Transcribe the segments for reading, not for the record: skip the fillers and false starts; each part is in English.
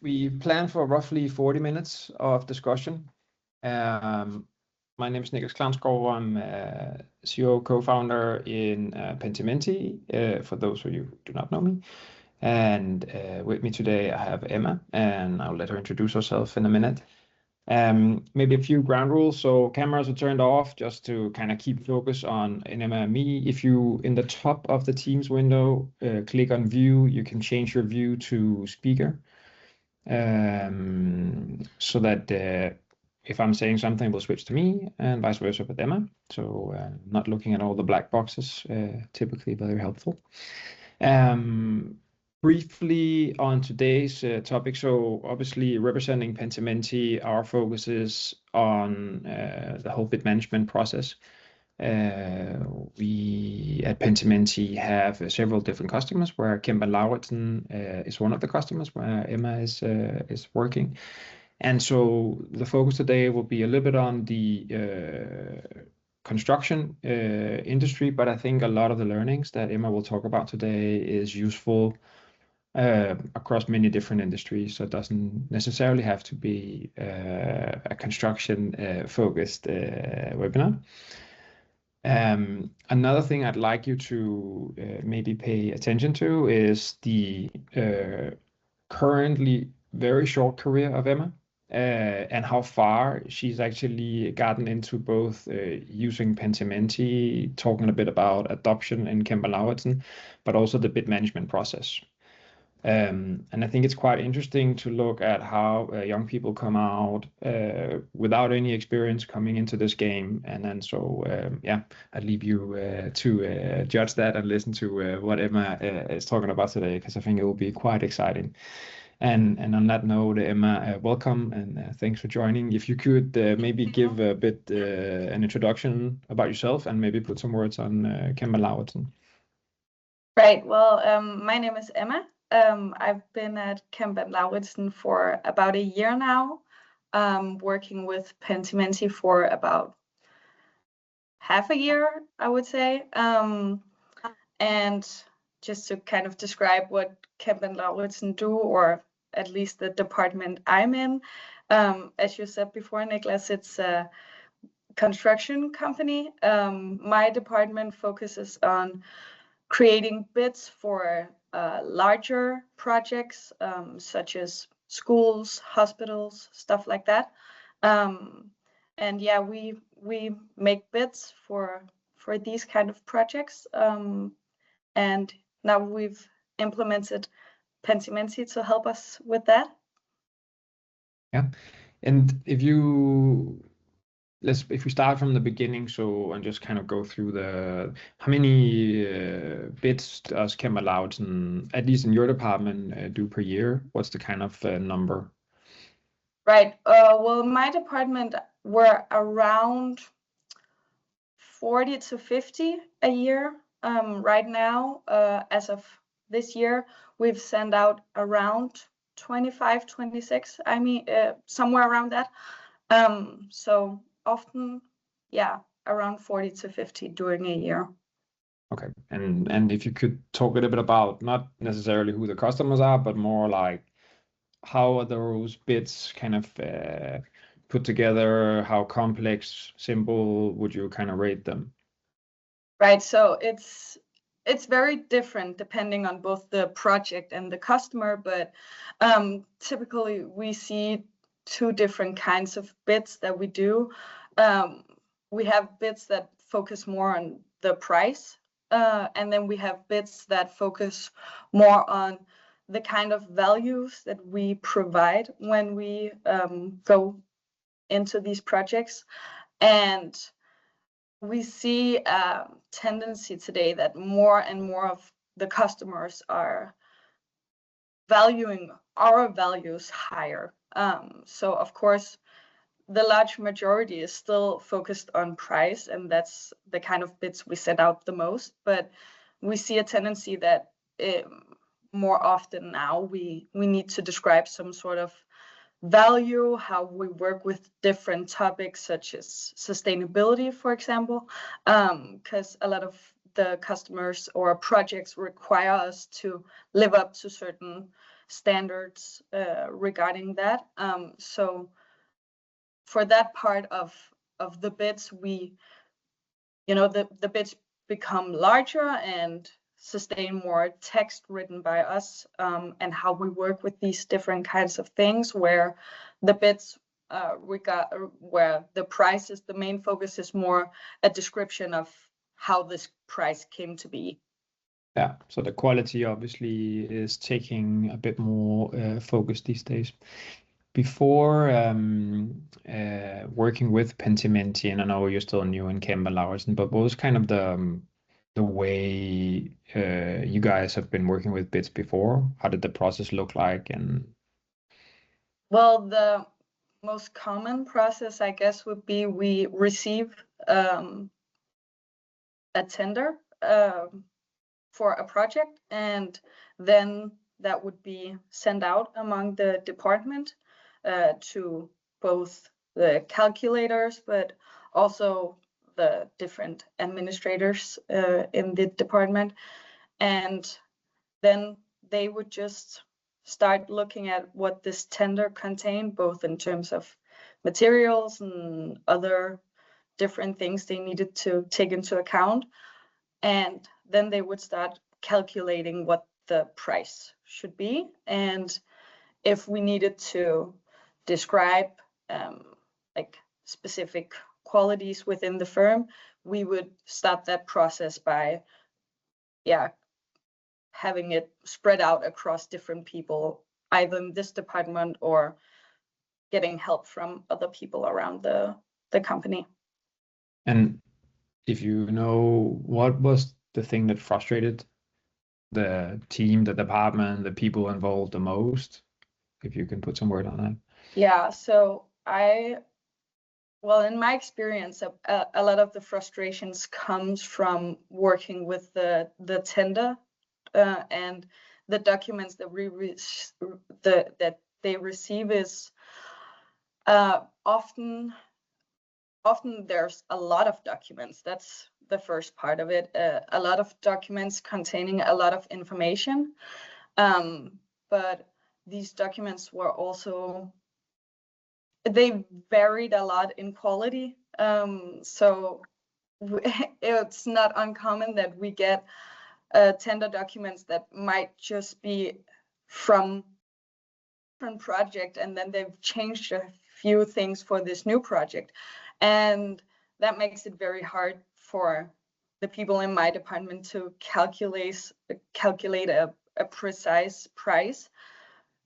We planned for roughly 40 minutes of discussion. My name is Niklas Klamskov. I'm CEO co-founder in Pentimenti, for those of you who do not know me. And with me today, I have Emma, and I'll let her introduce herself in a minute. Maybe a few ground rules. So cameras are turned off just to kind of keep focus on Emma and me. If you, in the top of the Teams window, click on view, you can change your view to speaker. So that if I'm saying something, it will switch to me, and vice versa with Emma. So not looking at all the black boxes, typically very helpful. Briefly on today's topic, so obviously representing Pentimenti, our focus is on the whole bid management process. We at Pentimenti have several different customers, where Kemp and Lauritzen is one of the customers where Emma is working. And so the focus today will be a little bit on the construction industry, but I think a lot of the learnings that Emma will talk about today is useful across many different industries. So it doesn't necessarily have to be a construction focused webinar. Another thing I'd like you to maybe pay attention to is the currently very short career of Emma, and how far she's actually gotten into both using Pentimenti, talking a bit about adoption in Kemp and Lauritzen, but also the bid management process. And I think it's quite interesting to look at how young people come out without any experience coming into this game. And then yeah, I'd leave you to judge that and listen to what Emma is talking about today, because I think it will be quite exciting. And on that note, Emma, welcome and thanks for joining. If you could maybe give a bit an introduction about yourself and maybe put some words on Kemp and Lauritzen. Right. Well, my name is Emma. I've been at Kemp and Lauritzen for about a year now, working with Pentimenti for about half a year, I would say. And just to kind of describe what Kemp and Lauritzen do, or at least the department I'm in, as you said before, Niklas, it's a construction company. My department focuses on creating bids for larger projects, such as schools, hospitals, stuff like that. And yeah, we make bids for these kind of projects. And now we've implemented Pentimenti to help us with that. Yeah, and if we start from the beginning, and just kind of go through how many bids does Kemp and Lauritzen, at least in your department, do per year? What's the kind of number? Right. Well, my department, we're around 40 to 50 a year. Right now, as of this year, we've sent out around 25, 26. I mean, somewhere around that. So often, yeah, around 40 to 50 during a year. Okay, and if you could talk a little bit about not necessarily who the customers are, but more like how are those bids kind of put together? How complex, simple would you kind of rate them? Right, so it's very different depending on both the project and the customer, but typically we see two different kinds of bids that we do. We have bids that focus more on the price, and then we have bids that focus more on the kind of values that we provide when we go into these projects. And we see a tendency today that more and more of the customers are valuing our values higher. So of course, the large majority is still focused on price, and that's the kind of bids we set out the most. But we see a tendency that more often now we need to describe some sort of value, how we work with different topics such as sustainability, for example, because a lot of the customers or projects require us to live up to certain standards regarding that. So for that part of the bids, we, the bids become larger and sustain more text written by us, and how we work with these different kinds of things, where the bids where the price is the main focus, is more a description of how this price came to be. Yeah, so the quality obviously is taking a bit more focus these days. Before working with Pentimenti, and I know you're still new in Kemp and Lauritzen, but what was kind of the way you guys have been working with bids before? How did the process look like? And well, the most common process, I guess, would be we receive a tender for a project, and then that would be sent out among the department to both the calculators, but also the different administrators in the department. And then they would just start looking at what this tender contained, both in terms of materials and other different things they needed to take into account. And then they would start calculating what the price should be. And if we needed to describe like specific qualities within the firm, we would start that process by having it spread out across different people, either in this department or getting help from other people around the company. and if you know, what was the thing that frustrated the team, the department, the people involved the most, if you can put some word on that? Yeah, so well, in my experience, a lot of the frustrations comes from working with the tender and the documents that that they receive is often there's a lot of documents. That's the first part of it. A lot of documents containing a lot of information, but these documents were also, they varied a lot in quality. So it's not uncommon that we get tender documents that might just be from different project, and then they've changed a few things for this new project. And that makes it very hard for the people in my department to calculate a precise price,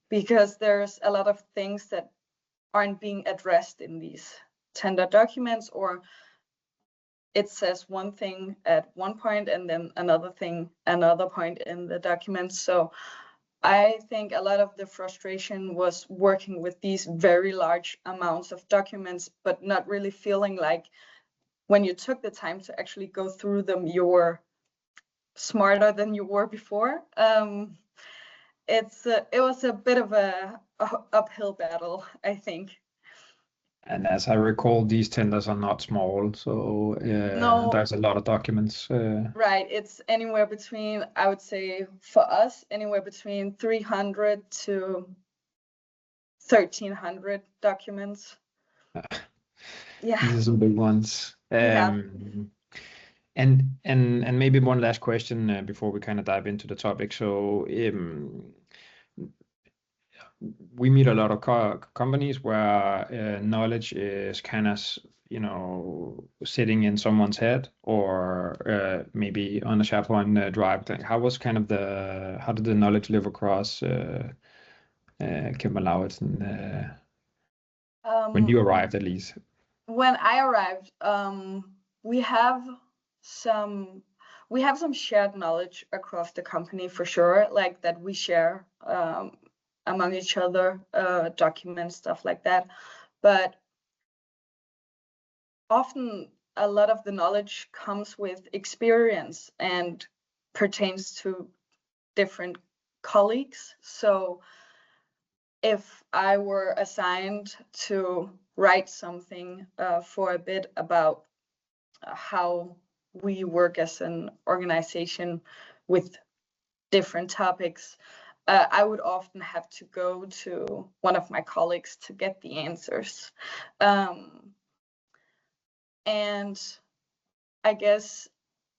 because there's a lot of things that aren't being addressed in these tender documents, or it says one thing at one point and then another point in the document. So I think a lot of the frustration was working with these very large amounts of documents, but not really feeling like when you took the time to actually go through them, you were smarter than you were before. It was a bit of a uphill battle, I think. And as I recall, these tenders are not small, so No, there's a lot of documents. Right, it's anywhere between, I would say, for us, anywhere between 300 to 1,300 documents. Yeah. These are some big ones. Yeah. And maybe one last question before we kind of dive into the topic. So we meet a lot of companies where knowledge is kind of, sitting in someone's head, or maybe on a SharePoint drive. How was kind of how did the knowledge live across Kemp and Lauritzen when you arrived, at least? When I arrived, we have some shared knowledge across the company for sure, like that we share among each other, documents, stuff like that. But often a lot of the knowledge comes with experience and pertains to different colleagues. So if I were assigned to write something for a bit about how we work as an organization with different topics, I would often have to go to one of my colleagues to get the answers. And I guess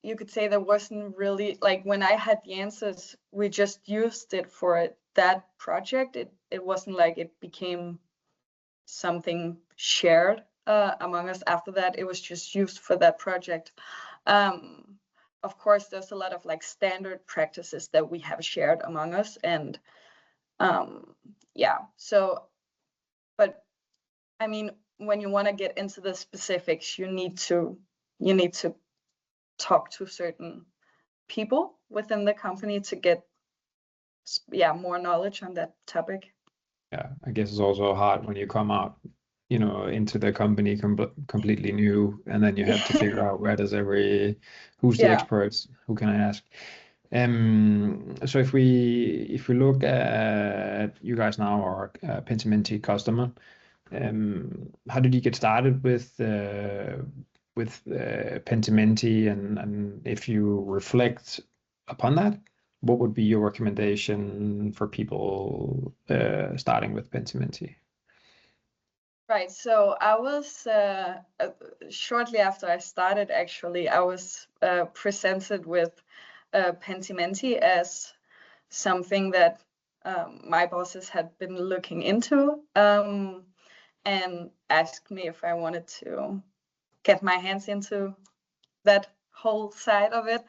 you could say there wasn't really, like, when I had the answers, we just used it for that project. It wasn't like it became something shared among us after that. It was just used for that project. Of course, there's a lot of like standard practices that we have shared among us, and yeah. So, but I mean, when you want to get into the specifics, you need to talk to certain people within the company to get more knowledge on that topic. Yeah, I guess it's also hard when you come out, you know, into the company completely new, and then you have to figure out who's the experts, who can I ask. So if we look at you guys now, or Pentimenti customer, how did you get started with Pentimenti, and if you reflect upon that, what would be your recommendation for people starting with Pentimenti? Right. So I was shortly after I started, actually, I was presented with Pentimenti as something that my bosses had been looking into, and asked me if I wanted to get my hands into that whole side of it,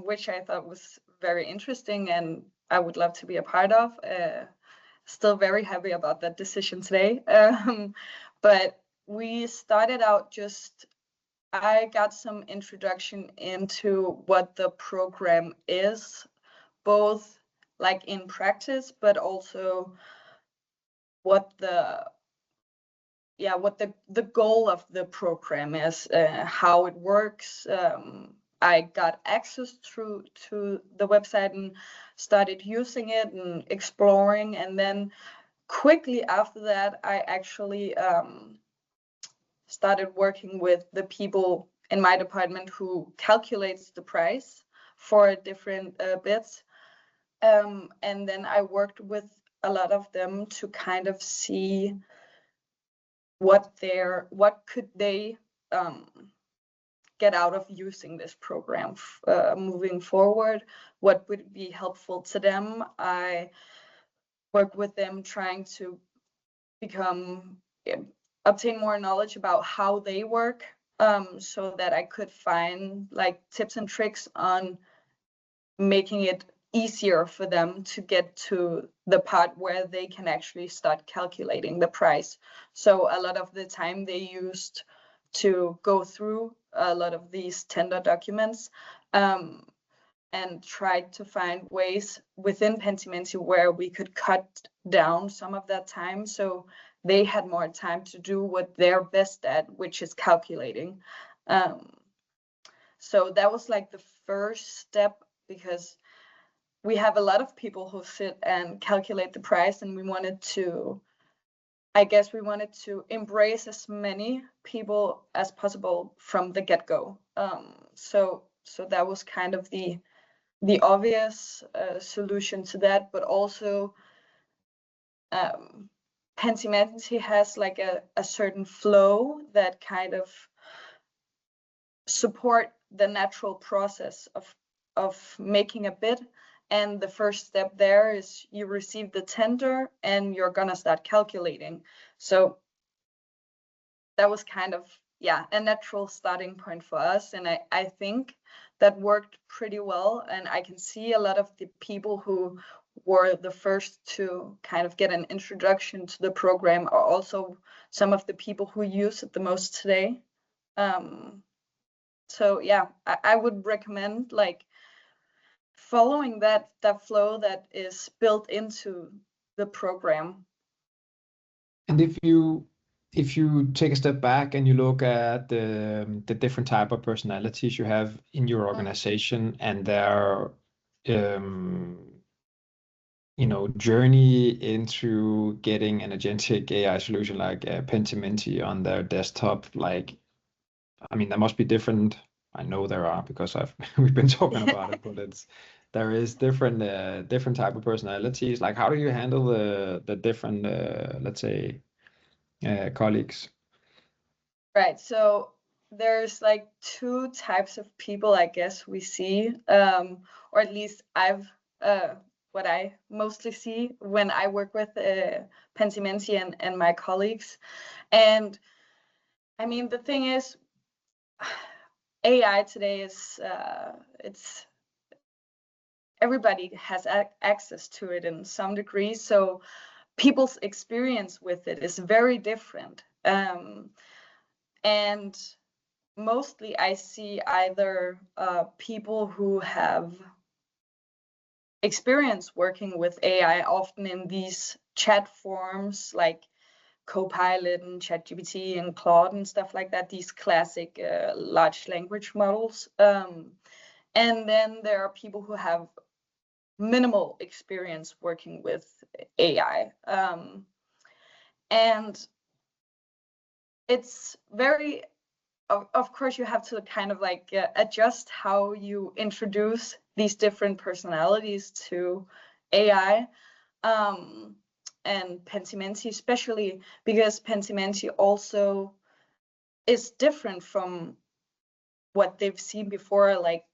which I thought was very interesting and I would love to be a part of. Still very happy about that decision today. But we started out I got some introduction into what the program is, both like in practice, but also what the goal of the program is, how it works. I got access to the website and started using it and exploring, and then quickly after that, I actually started working with the people in my department who calculates the price for different bits. And then I worked with a lot of them to kind of see what could they get out of using this program moving forward, what would be helpful to them. I worked with them trying to obtain more knowledge about how they work, so that I could find like tips and tricks on making it easier for them to get to the part where they can actually start calculating the price. So a lot of the time they used to go through a lot of these tender documents, and tried to find ways within Pentimenti where we could cut down some of that time, so they had more time to do what they're best at, which is calculating. So that was like the first step, because we have a lot of people who sit and calculate the price, and we wanted to embrace as many people as possible from the get-go. So that was kind of the obvious solution to that, but also Pentimenti has like a certain flow that kind of support the natural process of making a bid. And the first step there is you receive the tender and you're gonna start calculating. So that was kind of a natural starting point for us, and I think that worked pretty well. And I can see a lot of the people who were the first to kind of get an introduction to the program are also some of the people who use it the most today. So yeah, I would recommend like following that flow that is built into the program. And if you take a step back and you look at the different type of personalities you have in your organization and their journey into getting an agentic AI solution like Pentimenti on their desktop, like, I mean, there must be different. I know there are, because we've been talking about it, but there is different type of personalities. Like, how do you handle the different, let's say, colleagues? Right. So there's like two types of people, I guess we see, or at least I've what I mostly see when I work with Pentimenti and my colleagues. And I mean, the thing is, AI today is it's everybody has access to it in some degree. So people's experience with it is very different. And mostly I see either people who have experience working with AI, often in these chat forms like Copilot and ChatGPT and Claude and stuff like that, these classic large language models. And then there are people who have minimal experience working with AI. And it's very, of course, you have to kind of like adjust how you introduce these different personalities to AI. And Pentimenti, especially because Pentimenti also is different from what they've seen before. Like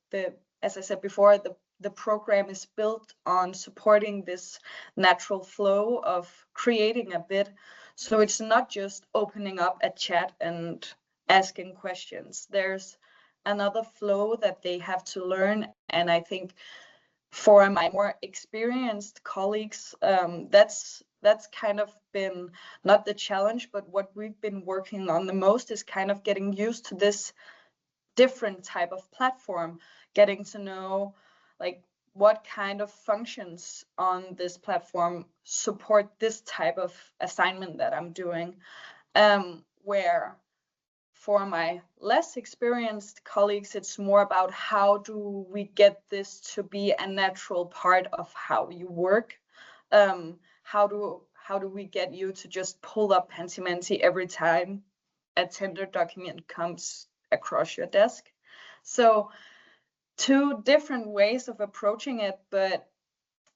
as I said before, the program is built on supporting this natural flow of creating a bit. So it's not just opening up a chat and asking questions. There's another flow that they have to learn. And I think for my more experienced colleagues, that's kind of been not the challenge, but what we've been working on the most is kind of getting used to this different type of platform, getting to know like what kind of functions on this platform support this type of assignment that I'm doing. Where for my less experienced colleagues, it's more about how do we get this to be a natural part of how you work. How do we get you to just pull up Pentimenti every time a tender document comes across your desk? So two different ways of approaching it, but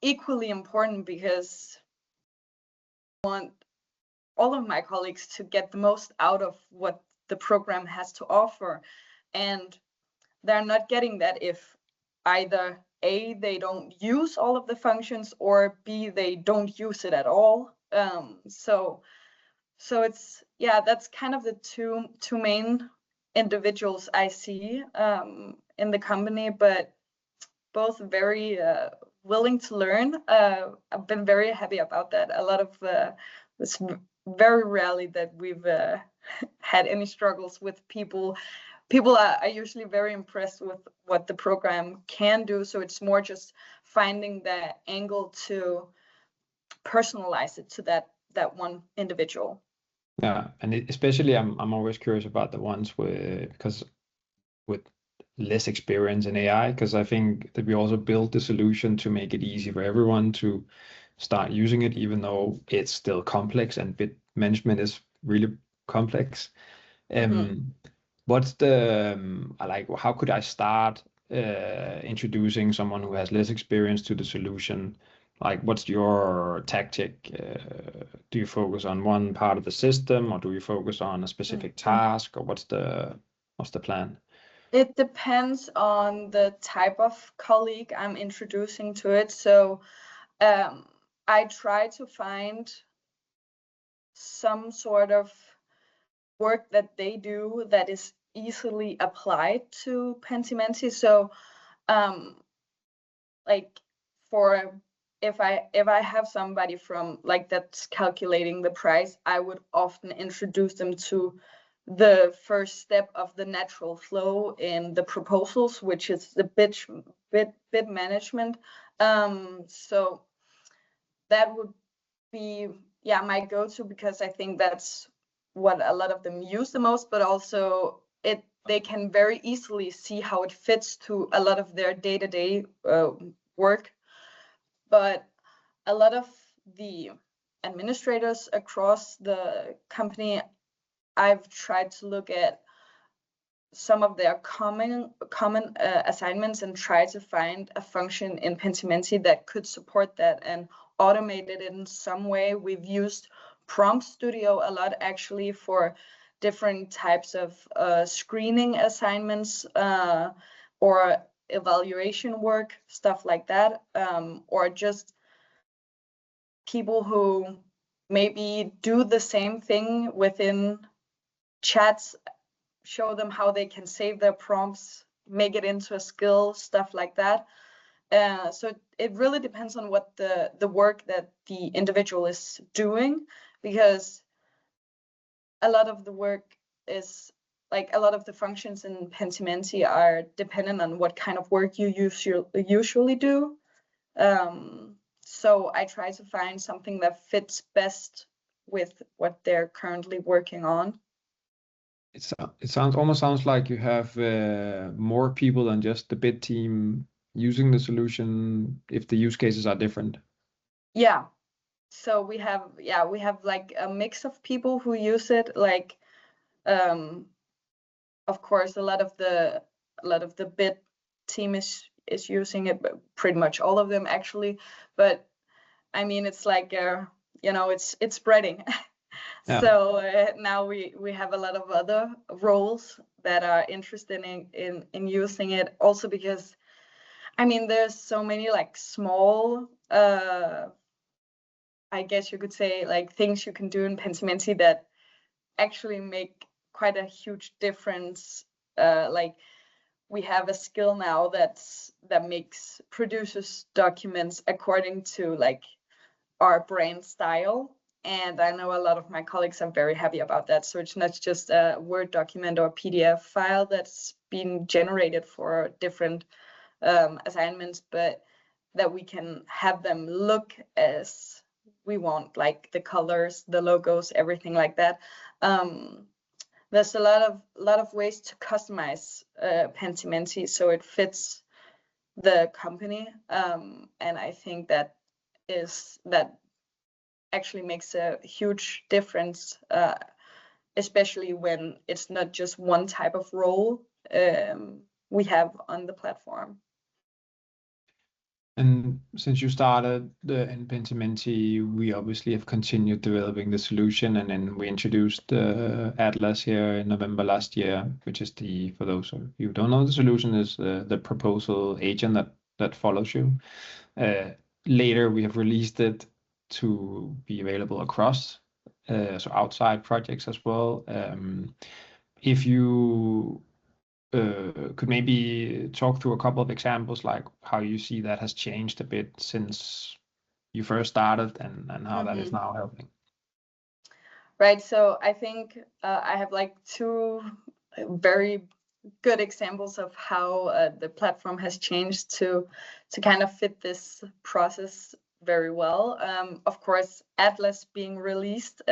equally important, because I want all of my colleagues to get the most out of what the program has to offer. And they're not getting that if either A, they don't use all of the functions, or B, they don't use it at all. So it's, yeah, that's kind of the two main individuals I see in the company, but both very willing to learn. I've been very happy about that. A lot of it's very rarely that we've had any struggles with people. People are usually very impressed with what the program can do. So it's more just finding that angle to personalize it to that one individual. Yeah, and especially I'm always curious about the ones with less experience in AI, because I think that we also build the solution to make it easy for everyone to start using it, even though it's still complex and bit management is really complex. What's the like? How could I start introducing someone who has less experience to the solution? Like, what's your tactic? Do you focus on one part of the system, or do you focus on a specific task, or what's the plan? It depends on the type of colleague I'm introducing to it. So I try to find some sort of work that they do that is easily applied to Pentimenti. So like for if I have somebody from like that's calculating the price, I would often introduce them to the first step of the natural flow in the proposals, which is the bid management. So that would be, yeah, my go-to, because I think that's what a lot of them use the most, but also they can very easily see how it fits to a lot of their day-to-day work. But a lot of the administrators across the company, I've tried to look at some of their common assignments and try to find a function in Pentimenti that could support that and automate it in some way. We've used Prompt Studio a lot actually for different types of screening assignments or evaluation work, stuff like that, or just people who maybe do the same thing within chats, show them how they can save their prompts, make it into a skill, stuff like that. So it really depends on what the work that the individual is doing, because a lot of the work is like a lot of the functions in Pentimenti are dependent on what kind of work you usually do. So I try to find something that fits best with what they're currently working on. It almost sounds like you have more people than just the bid team using the solution if the use cases are different. Yeah. So we have like a mix of people who use it. Like, of course, a lot of the bid team is using it, but pretty much all of them actually. But I mean, it's like it's spreading. Yeah. So now we have a lot of other roles that are interested in using it, also because I mean there's so many like small I guess you could say like things you can do in Pentimenti that actually make quite a huge difference. Like we have a skill now that produces documents according to like our brand style. And I know a lot of my colleagues are very happy about that. So it's not just a Word document or PDF file that's been generated for different assignments, but that we can have them look as we want, like the colors, the logos, everything like that. There's a lot of ways to customize Pentimenti so it fits the company, and I think that actually makes a huge difference, especially when it's not just one type of role we have on the platform. And since you started in Pentimenti, we obviously have continued developing the solution, and then we introduced Atlas here in November last year, which is for those of you who don't know, the solution is the proposal agent that follows you. Later, we have released it to be available across, so outside projects as well. If you could maybe talk through a couple of examples, like how you see that has changed a bit since you first started and how that is now helping. Right. So I think I have like two very good examples of how the platform has changed to kind of fit this process very well. Of course, Atlas being released,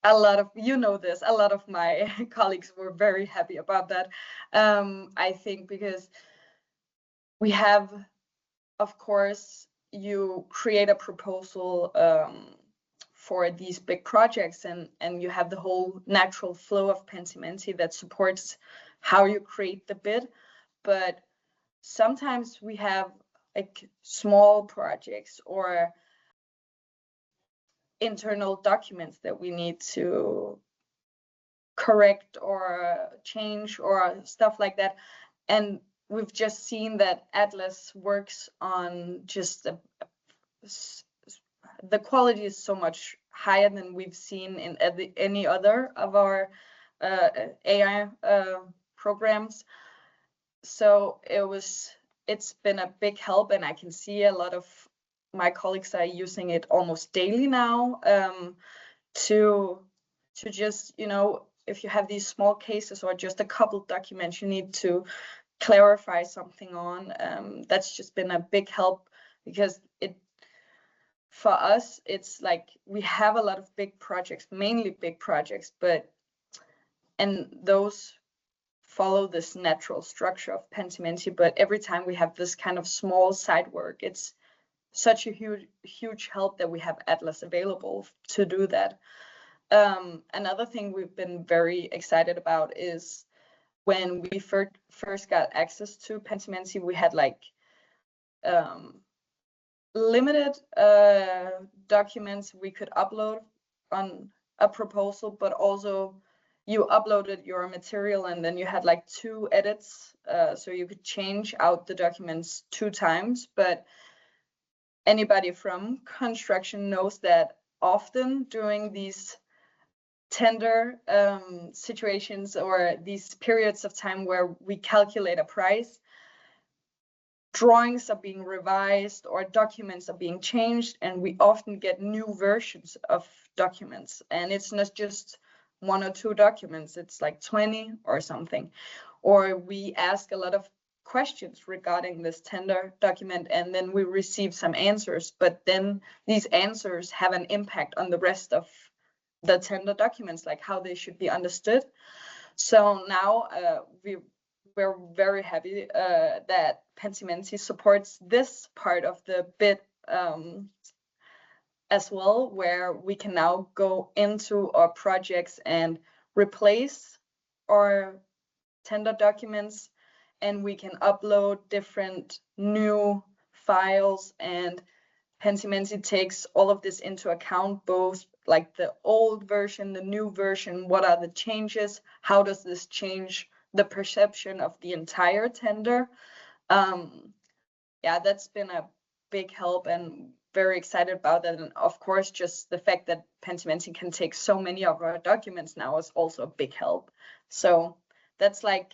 a lot of my colleagues were very happy about that. I think because we have, of course, you create a proposal for these big projects, and you have the whole natural flow of Pentimenti that supports how you create the bid. But sometimes we have like small projects or internal documents that we need to correct or change or stuff like that. And we've just seen that Atlas works on just the quality is so much higher than we've seen in any other of our AI programs. So it's been a big help, and I can see a lot of my colleagues are using it almost daily now to just, if you have these small cases or just a couple documents you need to clarify something on, that's just been a big help, because for us, it's like we have a lot of big projects, mainly big projects, and those follow this natural structure of Pentimenti, but every time we have this kind of small side work, it's such a huge help that we have Atlas available to do that. Another thing we've been very excited about is when we first got access to Pentimenty, we had like limited documents we could upload on a proposal, but also you uploaded your material and then you had like 2 edits, so you could change out the documents 2 times. But anybody from construction knows that often during these tender situations or these periods of time where we calculate a price, drawings are being revised or documents are being changed, and we often get new versions of documents, and it's not just 1 or 2 documents, it's like 20 or something. Or we ask a lot of questions regarding this tender document, and then we receive some answers, but then these answers have an impact on the rest of the tender documents, like how they should be understood. So now we're very happy that Pentimenty supports this part of the bid as well, where we can now go into our projects and replace our tender documents, and we can upload different new files, and Pentimenty takes all of this into account, both like the old version, the new version, what are the changes, how does this change the perception of the entire tender. Yeah, that's been a big help, and very excited about that. And of course, just the fact that Pentimenty can take so many of our documents now is also a big help. So that's like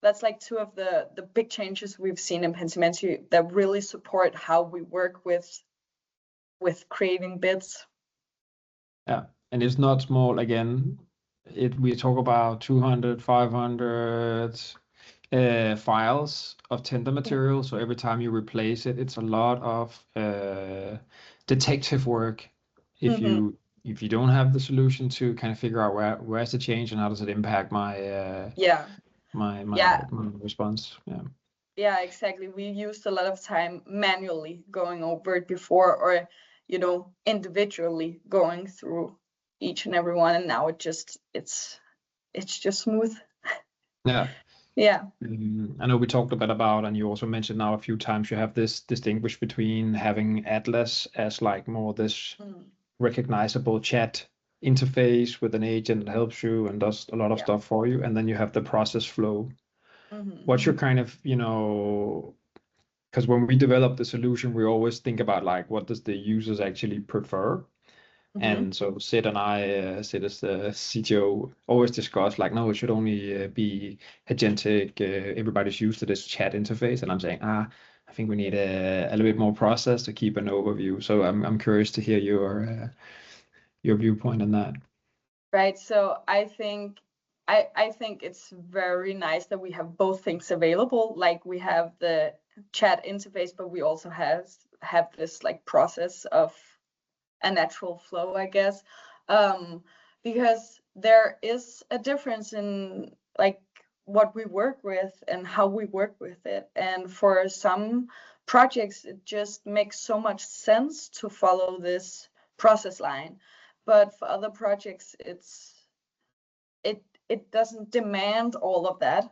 2 of the big changes we've seen in Pentimenty that really support how we work with creating bids. Yeah, and it's not small. Again, we talk about 200, 500 files of tender material. So every time you replace it, it's a lot of detective work. If you don't have the solution to kind of figure out where's the change and how does it impact my response. Yeah, exactly. We used a lot of time manually going over it before, or individually going through each and every one, and now it's just smooth. Yeah. Yeah. I know we talked a bit about, and you also mentioned now a few times, you have this distinguish between having Atlas as like more this recognizable chat interface with an agent that helps you and does a lot of stuff for you, and then you have the process flow. What's your kind of, because when we develop the solution, we always think about like, what does the users actually prefer? And so Sid and I, Sid as the CTO, always discuss like, no, it should only be agentic. Everybody's used to this chat interface. And I'm saying, I think we need a little bit more process to keep an overview. So I'm curious to hear your viewpoint on that. Right. So I think it's very nice that we have both things available. Like we have the chat interface, but we also have this like process of a natural flow, I guess, because there is a difference in like what we work with and how we work with it. And for some projects, it just makes so much sense to follow this process line. But for other projects, it doesn't demand all of that.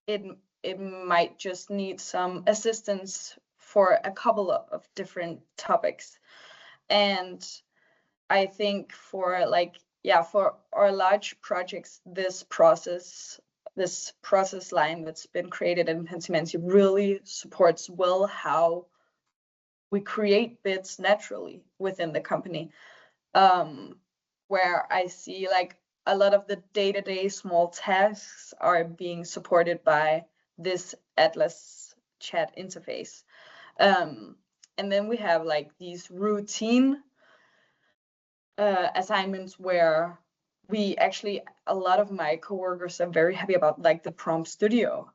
It might just need some assistance for a couple of different topics. And I think for our large projects, this process line that's been created in Pentimenty really supports well how we create bids naturally within the company, where I see like a lot of the day-to-day small tasks are being supported by this Atlas chat interface. And then we have like these routine assignments where we actually, a lot of my coworkers are very happy about like the prompt studio.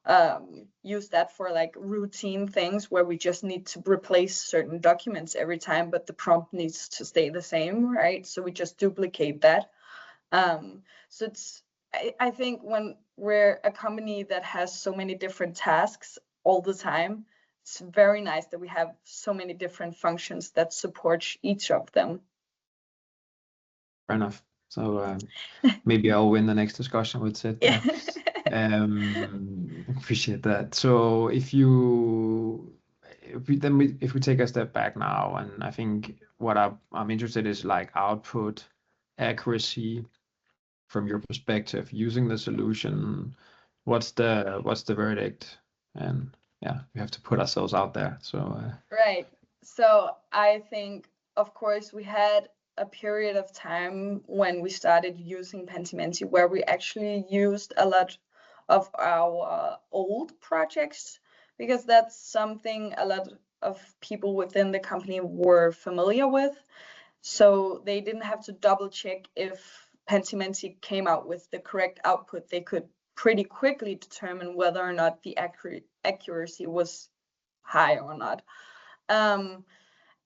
Use that for like routine things where we just need to replace certain documents every time, but the prompt needs to stay the same, right? So we just duplicate that. So I think when we're a company that has so many different tasks all the time, it's very nice that we have so many different functions that support each of them. Fair enough. So maybe I'll win the next discussion with Sid. Yeah. Appreciate that. So if we take a step back now, and I think what I'm interested is like output accuracy from your perspective using the solution. What's the verdict? And yeah, we have to put ourselves out there. So Right. So I think, of course, we had a period of time when we started using Pentimenti where we actually used a lot of our old projects, because that's something a lot of people within the company were familiar with. So they didn't have to double check if Pentimenti came out with the correct output. They could pretty quickly determine whether or not the accuracy was high or not.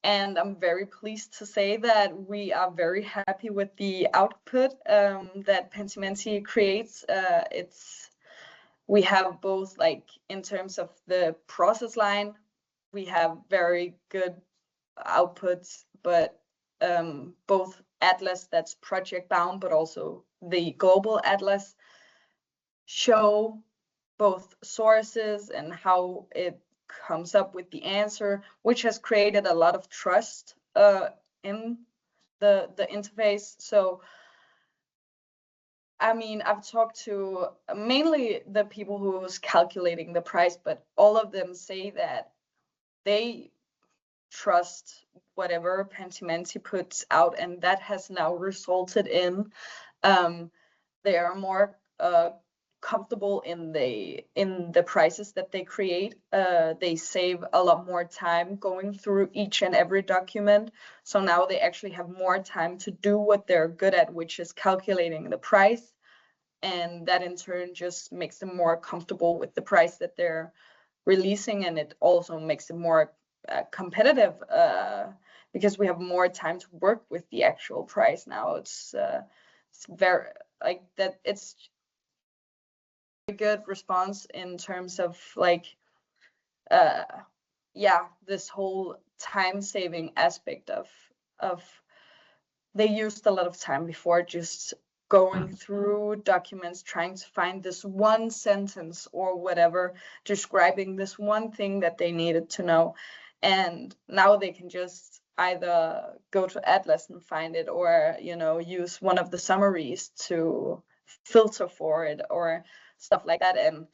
And I'm very pleased to say that we are very happy with the output that Pentimenti creates. We have both, like, in terms of the process line, we have very good outputs, but both Atlas, that's project bound, but also the global Atlas, show both sources and how it comes up with the answer, which has created a lot of trust in the interface. So I mean, I've talked to mainly the people who was calculating the price, but all of them say that they trust whatever Pentimenti puts out, and that has now resulted in they are more comfortable in the prices that they create. They save a lot more time going through each and every document. So now they actually have more time to do what they're good at, which is calculating the price. And that in turn just makes them more comfortable with the price that they're releasing. And it also makes it more competitive because we have more time to work with the actual price now. It's very like that. It's good response in terms of like this whole time saving aspect of they used a lot of time before just going through documents trying to find this one sentence or whatever describing this one thing that they needed to know, and now they can just either go to Atlas and find it, or use one of the summaries to filter for it or stuff like that. And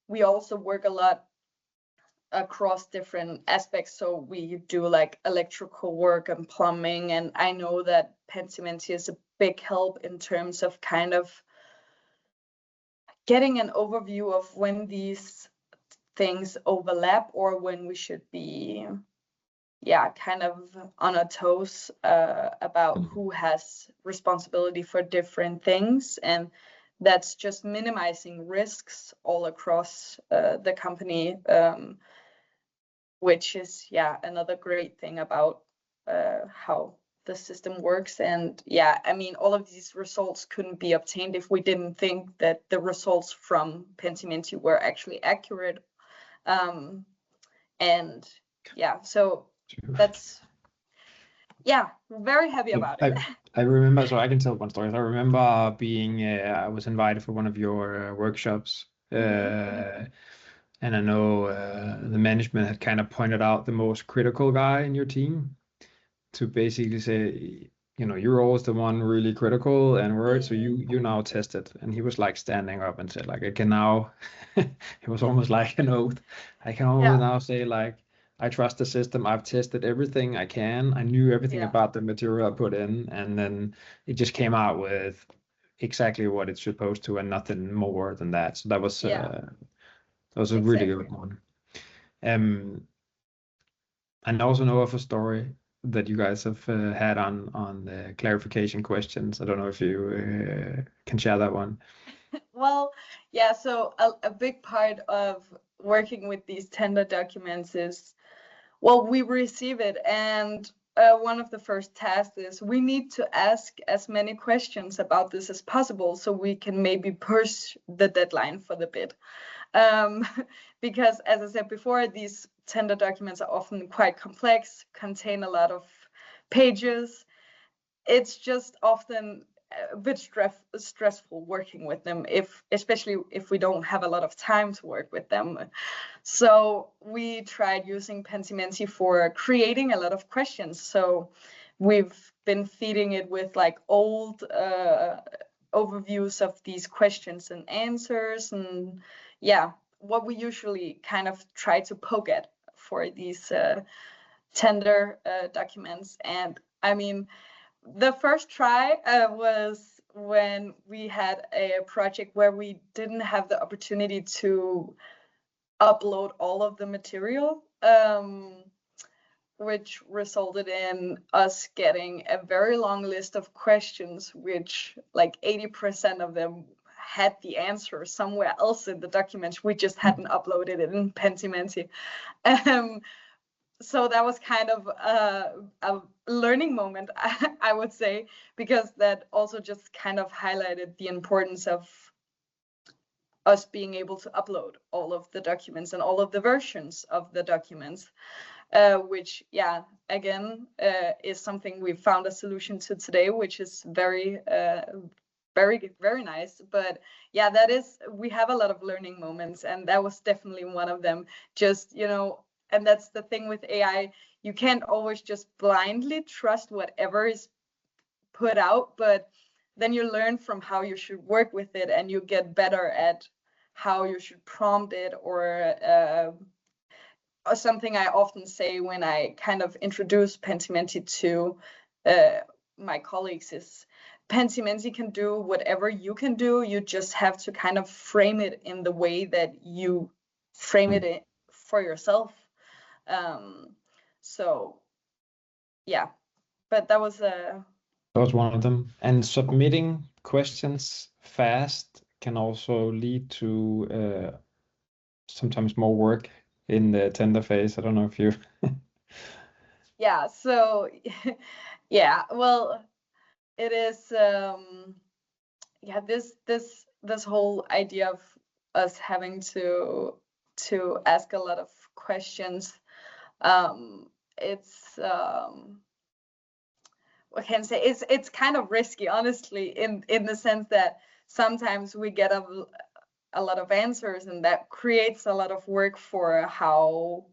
we also work a lot across different aspects. So we do like electrical work and plumbing, and I know that Pentimenti is a big help in terms of kind of getting an overview of when these things overlap or when we should be kind of on our toes about who has responsibility for different things. And that's just minimizing risks all across the company, which is another great thing about how the system works. And I mean, all of these results couldn't be obtained if we didn't think that the results from Pentimenti were actually accurate. And so that's we're very happy about it. I remember, so I can tell one story. I remember being I was invited for one of your workshops, and I know the management had kind of pointed out the most critical guy in your team to basically say, you're always the one really critical and worried, so you now test it. And he was like standing up and said, like, I can now, it was almost like an oath. I can almost now say, like, I trust the system. I've tested everything I can. I knew everything about the material I put in, and then it just came out with exactly what it's supposed to and nothing more than that. So that was a really good one. And I also know of a story that you guys have had on the clarification questions. I don't know if you can share that one. Well, so a big part of working with these tender documents is, we receive it, and one of the first tasks is we need to ask as many questions about this as possible so we can maybe push the deadline for the bid. Because as I said before, these tender documents are often quite complex, contain a lot of pages. It's just often a bit stressful working with them, especially if we don't have a lot of time to work with them. So we tried using Pentimenti for creating a lot of questions. So we've been feeding it with like old overviews of these questions and answers, and yeah, what we usually kind of try to poke at for these tender documents. And I mean, the first try was when we had a project where we didn't have the opportunity to upload all of the material, which resulted in us getting a very long list of questions, which like 80% of them had the answer somewhere else in the documents. We just hadn't uploaded it in Pentimenti. So that was kind of a learning moment, I would say, because that also just kind of highlighted the importance of us being able to upload all of the documents and all of the versions of the documents, which, yeah, again, is something we found a solution to today, which is very, very nice. But yeah, we have a lot of learning moments, and that was definitely one of them. Just, and that's the thing with AI, you can't always just blindly trust whatever is put out, but then you learn from how you should work with it, and you get better at how you should prompt it, or something I often say when I kind of introduce Pentimenti to my colleagues is Pentimenti can do whatever you can do. You just have to kind of frame it in the way that you frame it for yourself. So yeah, but that was one of them. And submitting questions fast can also lead to sometimes more work in the tender phase. I don't know if you yeah, so yeah, well, it is yeah, this whole idea of us having to ask a lot of questions, it's what can I say, it's kind of risky, honestly, in the sense that sometimes we get a lot of answers, and that creates a lot of work for how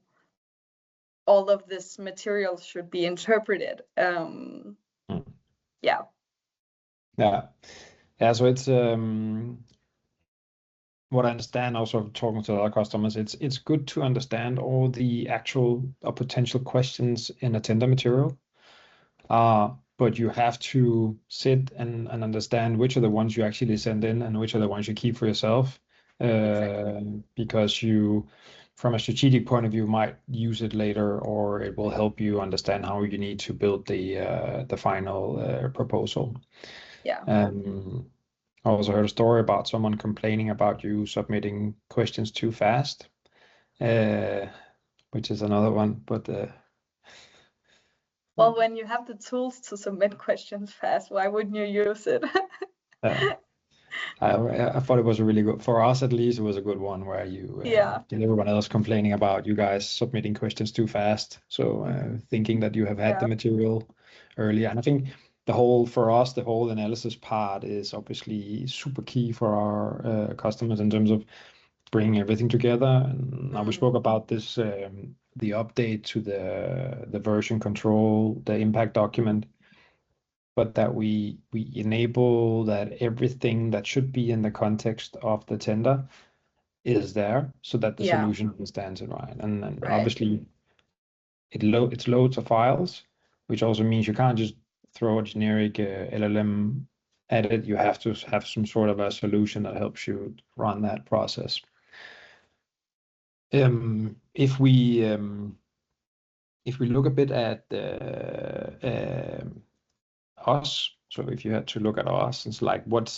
all of this material should be interpreted. Yeah. So it's what I understand also talking to other customers, it's good to understand all the actual or potential questions in a tender material, but you have to sit and understand which are the ones you actually send in and which are the ones you keep for yourself, because you, from a strategic point of view, might use it later, or it will help you understand how you need to build the final proposal. Yeah. I also heard a story about someone complaining about you submitting questions too fast, which is another one. But well, when you have the tools to submit questions fast, why wouldn't you use it? I thought it was a really good, for us at least, it was a good one where you and everyone else complaining about you guys submitting questions too fast. So thinking that you have had the material earlier. And I think for us, the whole analysis part is obviously super key for our customers in terms of bringing everything together. And now we spoke about this, the update to the version control, the impact document, but that we enable that everything that should be in the context of the tender is there, so that the solution understands it, right? And obviously it's loads of files, which also means you can't just throw a generic LLM at it. You have to have some sort of a solution that helps you run that process. If we look a bit at us, so if you had to look at us, it's like what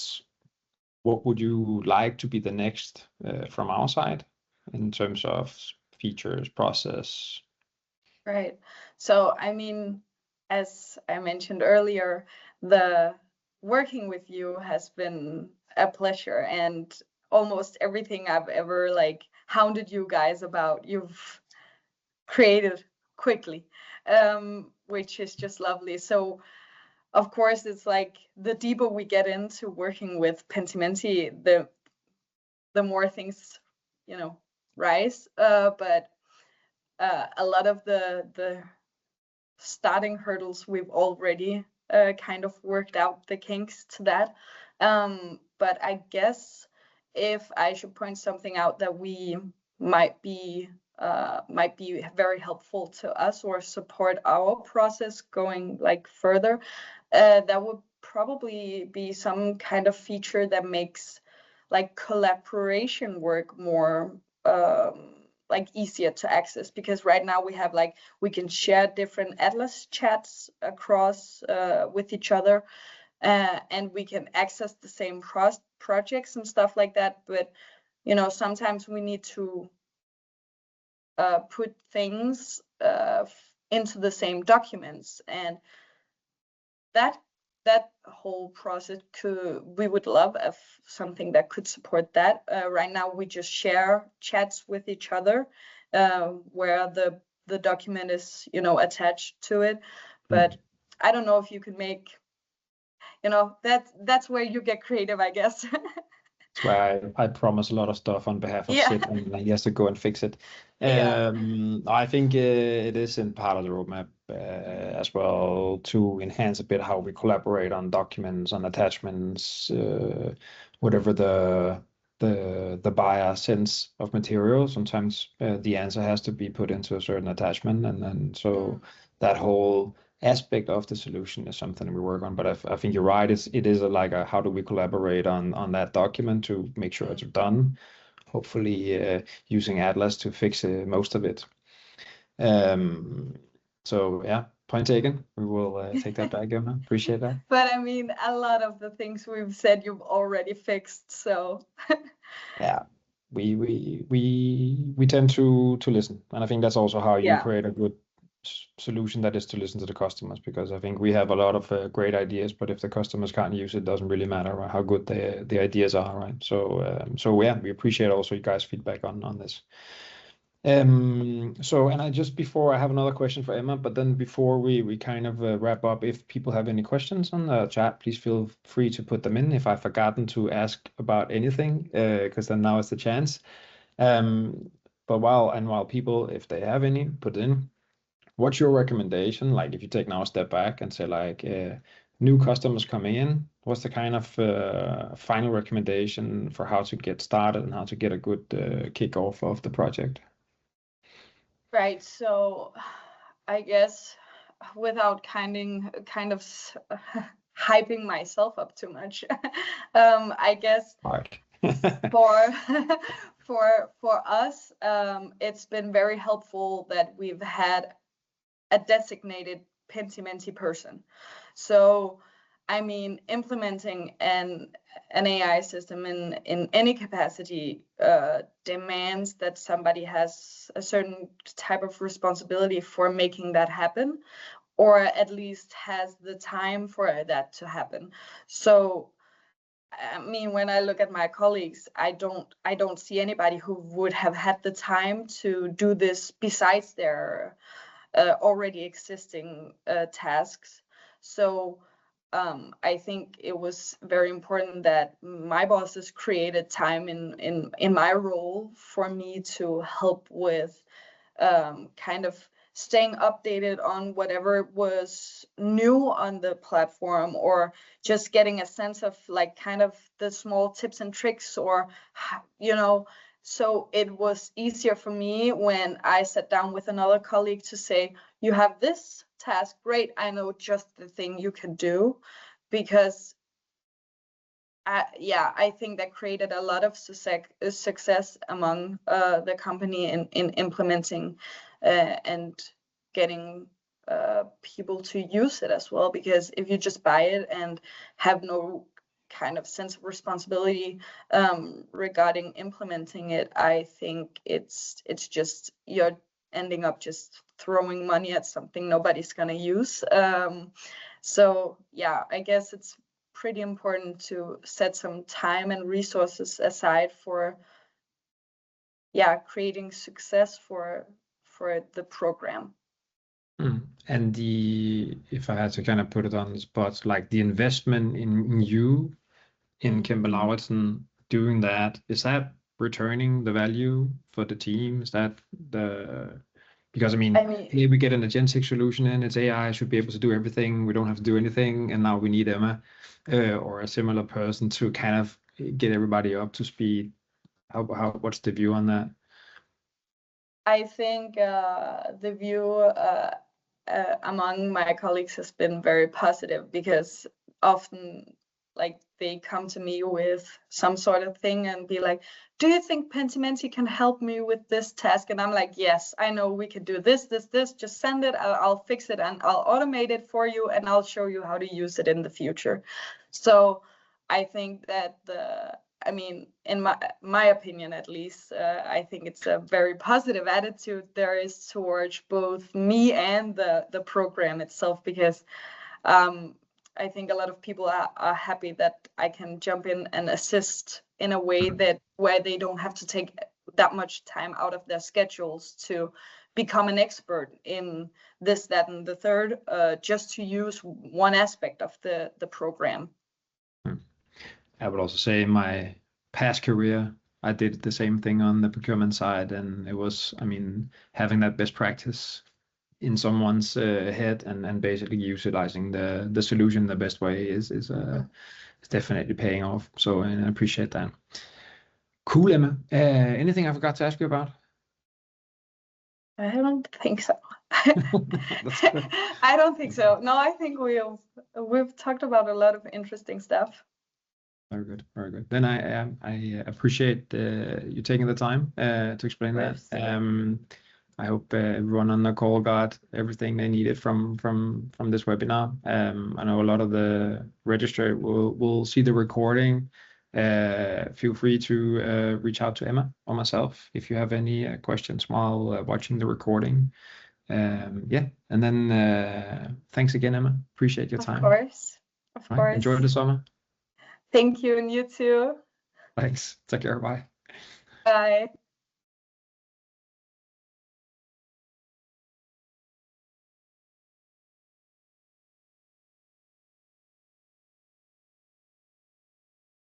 would you like to be the next from our side in terms of features, process? Right. So, I mean, as I mentioned earlier, the working with you has been a pleasure, and almost everything I've ever hounded you guys about, you've created quickly, which is just lovely. So of course, it's like the deeper we get into working with Pentimenti, the more things, you know, rise. But a lot of the starting hurdles we've already kind of worked out the kinks to that. But I guess if I should point something out that we might be very helpful to us or support our process going like further, that would probably be some kind of feature that makes like collaboration work more like easier to access, because right now we have like we can share different Atlas chats across with each other, and we can access the same projects and stuff like that. But you know, sometimes we need to put things into the same documents, and that whole process we would love if something that could support that. Right now we just share chats with each other where the document is, you know, attached to it. But I don't know if you could make, you know, that's where you get creative, I guess. That's where I promise a lot of stuff on behalf of Sid, and he has to go and fix it. I think it is in part of the roadmap as well to enhance a bit how we collaborate on documents, on attachments, whatever the buyer sends of material. Sometimes the answer has to be put into a certain attachment, and then so that whole aspect of the solution is something we work on. But I think you're right. It is like a how do we collaborate on that document to make sure it's done. Hopefully using Atlas to fix most of it. So yeah, point taken. We will take that back, Emma. Appreciate that. But I mean, a lot of the things we've said you've already fixed, so yeah. We tend to listen, and I think that's also how you create a good solution, that is to listen to the customers, because I think we have a lot of great ideas, but if the customers can't use it, doesn't really matter how good the ideas are, right? So yeah, we appreciate also you guys' feedback on this. So, and I just before I have another question for Emma, but then before we kind of wrap up, if people have any questions on the chat, please feel free to put them in if I've forgotten to ask about anything, because then now is the chance. But while people, if they have any, put in. What's your recommendation? Like if you take now a step back and say like new customers coming in, what's the kind of final recommendation for how to get started and how to get a good kickoff of the project? Right. So I guess without kind of hyping myself up too much, I guess for us, it's been very helpful that we've had a designated Pentimenti person. So, I mean, implementing an AI system in any capacity demands that somebody has a certain type of responsibility for making that happen, or at least has the time for that to happen. So, I mean, when I look at my colleagues, I don't see anybody who would have had the time to do this besides their already existing tasks. So I think it was very important that my bosses created time in my role for me to help with kind of staying updated on whatever was new on the platform, or just getting a sense of like kind of the small tips and tricks, or, you know, so it was easier for me when I sat down with another colleague to say, you have this task, great, I know just the thing you can do, because I think that created a lot of success among the company in implementing and getting people to use it as well. Because if you just buy it and have no kind of sense of responsibility regarding implementing it, I think it's just you're ending up just throwing money at something nobody's gonna use. So yeah, I guess it's pretty important to set some time and resources aside for creating success for the program. And if I had to kind of put it on the spot, like the investment in you in Kemp and Lauritzen doing that, is that returning the value for the team? Is that because I mean, here we get an agentic solution in, it's AI should be able to do everything. We don't have to do anything. And now we need Emma or a similar person to kind of get everybody up to speed. What's the view on that? I think the view among my colleagues has been very positive, because often like they come to me with some sort of thing and be like, do you think Pentimenti can help me with this task? And I'm like, yes, I know we can do this, just send it, I'll fix it and I'll automate it for you and I'll show you how to use it in the future. So I think that I mean, in my opinion, at least, I think it's a very positive attitude there is towards both me and the program itself, because I think a lot of people are happy that I can jump in and assist in a way that where they don't have to take that much time out of their schedules to become an expert in this, that, and the third, just to use one aspect of the program. I would also say in my past career, I did the same thing on the procurement side, and it was, I mean, having that best practice in someone's head and basically utilizing the solution the best way is definitely paying off. So and I appreciate that. Cool, Emma. Anything I forgot to ask you about? I don't think so. I don't think so. No, I think we've talked about a lot of interesting stuff. Very good, very good. Then I appreciate you taking the time to explain that. I hope everyone on the call got everything they needed from this webinar. I know a lot of the registered will see the recording. Feel free to reach out to Emma or myself if you have any questions while watching the recording. Yeah, and then thanks again, Emma. Appreciate your time. Of course, of course. Enjoy the summer. Thank you, and you too. Thanks. Take care. Bye. Bye.